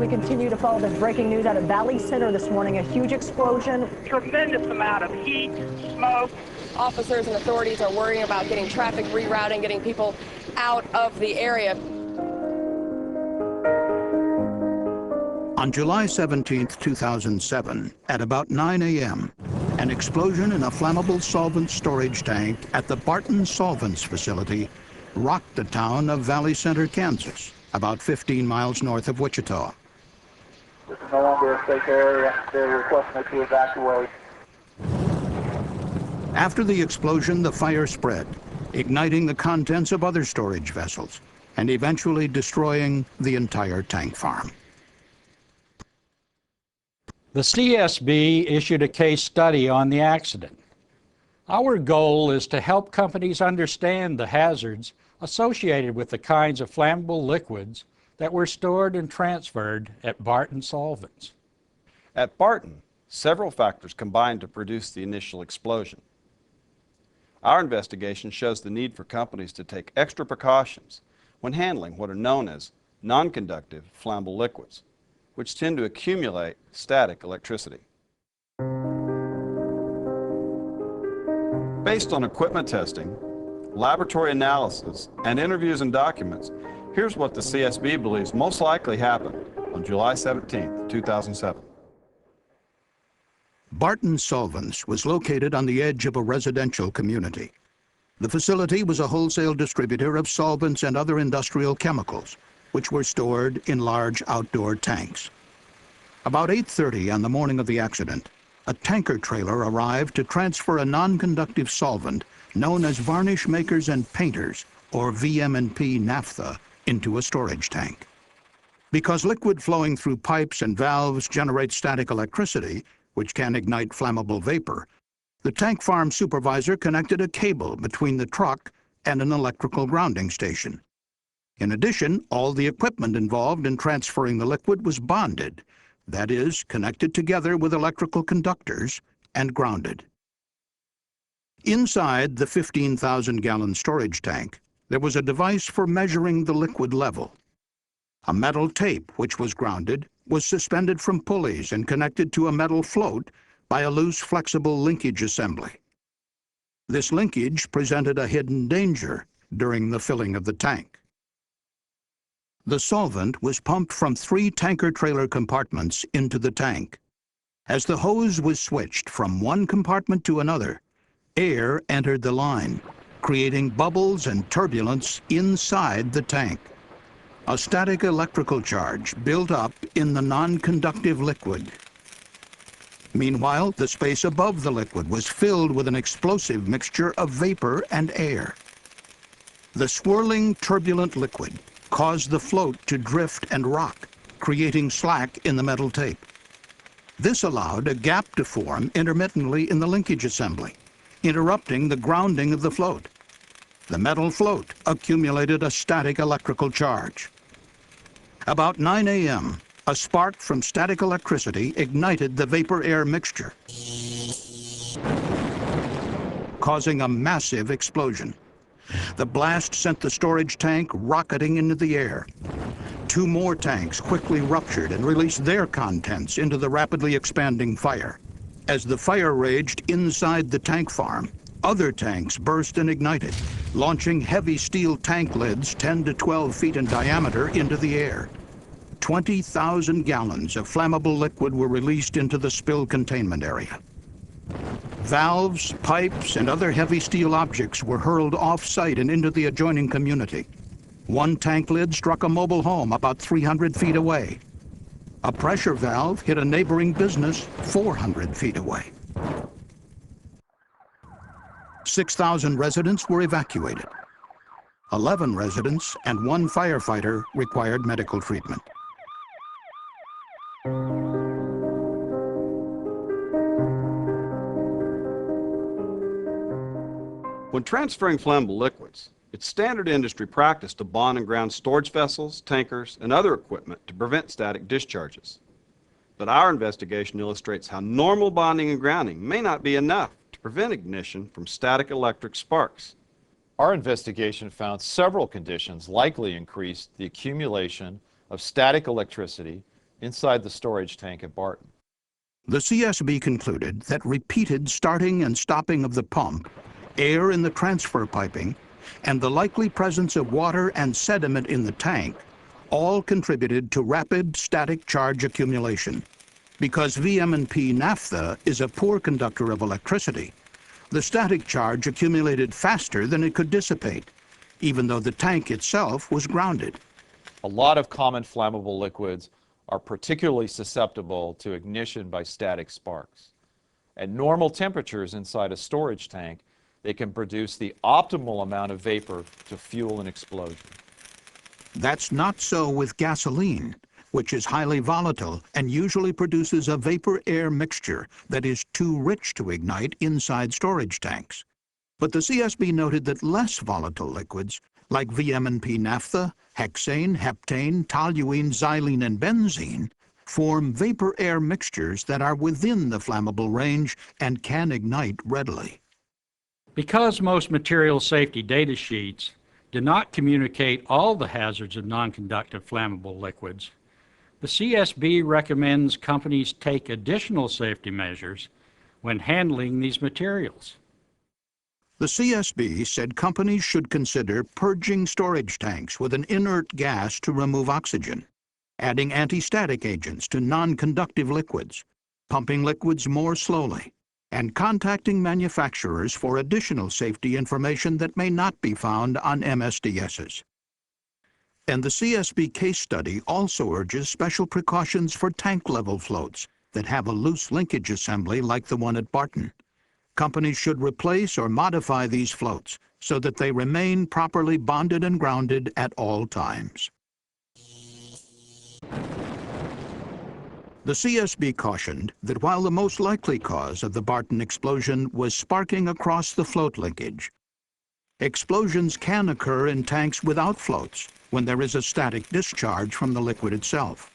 we continue to follow this breaking news out of Valley Center this morning. A huge explosion. Tremendous amount of heat, smoke. Officers and authorities are worrying about getting traffic rerouting, getting people out of the area. On July 17, 2007, at about 9 a.m., an explosion in a flammable solvent storage tank at the Barton Solvents facility rocked the town of Valley Center, Kansas, about 15 miles north of Wichita. This is no longer a safe area. They're requesting us to evacuate. After the explosion, the fire spread, igniting the contents of other storage vessels and eventually destroying the entire tank farm. The CSB issued a case study on the accident. Our goal is to help companies understand the hazards associated with the kinds of flammable liquids that were stored and transferred at Barton Solvents. At Barton, several factors combined to produce the initial explosion. Our investigation shows the need for companies to take extra precautions when handling what are known as non-conductive flammable liquids, which tend to accumulate static electricity. Based on equipment testing, laboratory analysis, and interviews and documents, here's what the CSB believes most likely happened on July 17, 2007. Barton Solvents was located on the edge of a residential community. The facility was a wholesale distributor of solvents and other industrial chemicals, which were stored in large outdoor tanks. About 8:30 on the morning of the accident, a tanker trailer arrived to transfer a non-conductive solvent known as varnish makers and painters, or VM&P naphtha, into a storage tank. Because liquid flowing through pipes and valves generates static electricity, which can ignite flammable vapor, the tank farm supervisor connected a cable between the truck and an electrical grounding station. In addition, all the equipment involved in transferring the liquid was bonded, that is, connected together with electrical conductors and grounded. Inside the 15,000-gallon storage tank, there was a device for measuring the liquid level. A metal tape, which was grounded, was suspended from pulleys and connected to a metal float by a loose, flexible linkage assembly. This linkage presented a hidden danger during the filling of the tank. The solvent was pumped from 3 tanker trailer compartments into the tank. As the hose was switched from one compartment to another, air entered the line, creating bubbles and turbulence inside the tank. A static electrical charge built up in the non-conductive liquid. Meanwhile, the space above the liquid was filled with an explosive mixture of vapor and air. The swirling, turbulent liquid caused the float to drift and rock, creating slack in the metal tape. This allowed a gap to form intermittently in the linkage assembly, interrupting the grounding of the float. The metal float accumulated a static electrical charge. About 9 a.m., a spark from static electricity ignited the vapor-air mixture, causing a massive explosion. The blast sent the storage tank rocketing into the air. 2 more tanks quickly ruptured and released their contents into the rapidly expanding fire. As the fire raged inside the tank farm, other tanks burst and ignited, launching heavy steel tank lids 10 to 12 feet in diameter into the air. 20,000 gallons of flammable liquid were released into the spill containment area. Valves, pipes, and other heavy steel objects were hurled off-site and into the adjoining community. One tank lid struck a mobile home about 300 feet away. A pressure valve hit a neighboring business 400 feet away. 6,000 residents were evacuated. 11 residents and 1 firefighter required medical treatment. When transferring flammable liquids, it's standard industry practice to bond and ground storage vessels, tankers, and other equipment to prevent static discharges. But our investigation illustrates how normal bonding and grounding may not be enough to prevent ignition from static electric sparks. Our investigation found several conditions likely increased the accumulation of static electricity inside the storage tank at Barton. The CSB concluded that repeated starting and stopping of the pump, air in the transfer piping, and the likely presence of water and sediment in the tank all contributed to rapid static charge accumulation. Because VM&P naphtha is a poor conductor of electricity, the static charge accumulated faster than it could dissipate, even though the tank itself was grounded. A lot of common flammable liquids are particularly susceptible to ignition by static sparks. At normal temperatures inside a storage tank, they can produce the optimal amount of vapor to fuel an explosion. That's not so with gasoline, which is highly volatile and usually produces a vapor-air mixture that is too rich to ignite inside storage tanks. But the CSB noted that less volatile liquids, like VM&P naphtha, hexane, heptane, toluene, xylene, and benzene, form vapor-air mixtures that are within the flammable range and can ignite readily. Because most material safety data sheets do not communicate all the hazards of non-conductive flammable liquids, the CSB recommends companies take additional safety measures when handling these materials. The CSB said companies should consider purging storage tanks with an inert gas to remove oxygen, adding anti-static agents to non-conductive liquids, pumping liquids more slowly, and contacting manufacturers for additional safety information that may not be found on MSDSs. And the CSB case study also urges special precautions for tank-level floats that have a loose linkage assembly like the one at Barton. Companies should replace or modify these floats so that they remain properly bonded and grounded at all times. The CSB cautioned that while the most likely cause of the Barton explosion was sparking across the float linkage, explosions can occur in tanks without floats when there is a static discharge from the liquid itself.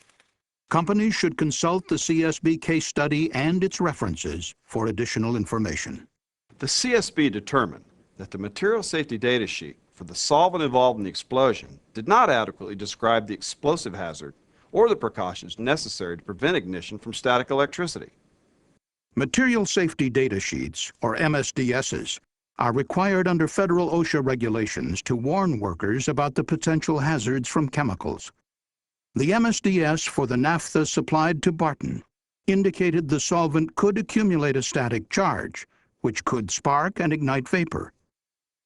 Companies should consult the CSB case study and its references for additional information. The CSB determined that the material safety data sheet for the solvent involved in the explosion did not adequately describe the explosive hazard or the precautions necessary to prevent ignition from static electricity. Material safety data sheets, or MSDSs, are required under federal OSHA regulations to warn workers about the potential hazards from chemicals. The MSDS for the naphtha supplied to Barton indicated the solvent could accumulate a static charge, which could spark and ignite vapor.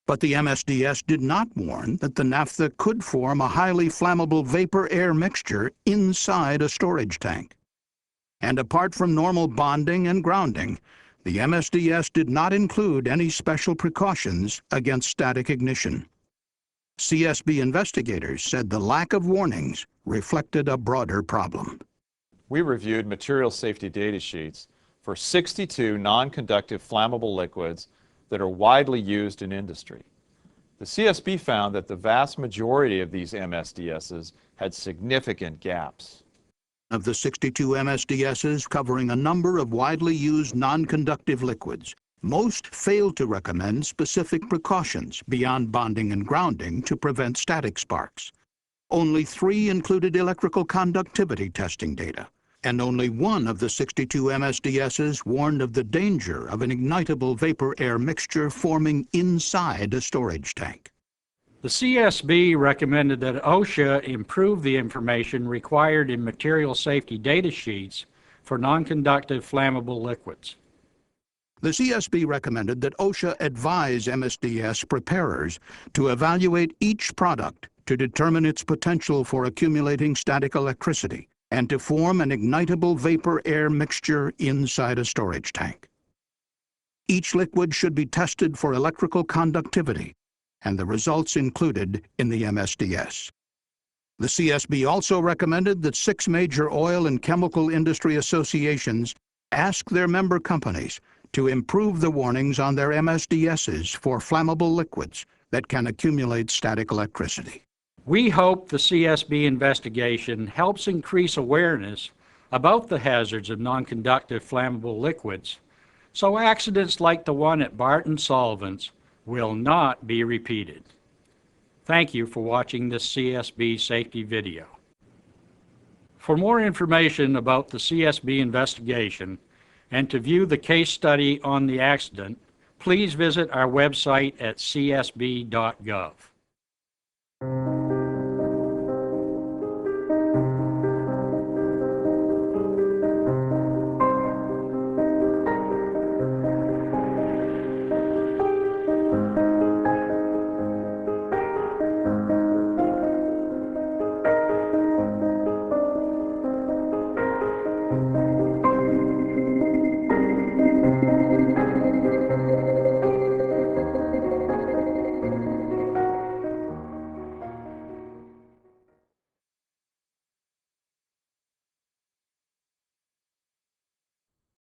But the MSDS did not warn that the naphtha could form a highly flammable vapor-air mixture inside a storage tank. And apart from normal bonding and grounding, the MSDS did not include any special precautions against static ignition. CSB investigators said the lack of warnings reflected a broader problem. We reviewed material safety data sheets for 62 non-conductive flammable liquids that are widely used in industry. The CSB found that the vast majority of these MSDSs had significant gaps. Of the 62 MSDSs covering a number of widely used non-conductive liquids, most failed to recommend specific precautions beyond bonding and grounding to prevent static sparks. Only 3 included electrical conductivity testing data, and only 1 of the 62 MSDSs warned of the danger of an ignitable vapor-air mixture forming inside a storage tank. The CSB recommended that OSHA improve the information required in material safety data sheets for non-conductive flammable liquids. The CSB recommended that OSHA advise MSDS preparers to evaluate each product to determine its potential for accumulating static electricity and to form an ignitable vapor-air mixture inside a storage tank. Each liquid should be tested for electrical conductivity, and the results included in the MSDS. The CSB also recommended that 6 major oil and chemical industry associations ask their member companies to improve the warnings on their MSDSs for flammable liquids that can accumulate static electricity. We hope the CSB investigation helps increase awareness about the hazards of non-conductive flammable liquids, so accidents like the one at Barton Solvents will not be repeated. Thank you for watching this CSB safety video. For more information about the CSB investigation and to view the case study on the accident, please visit our website at csb.gov.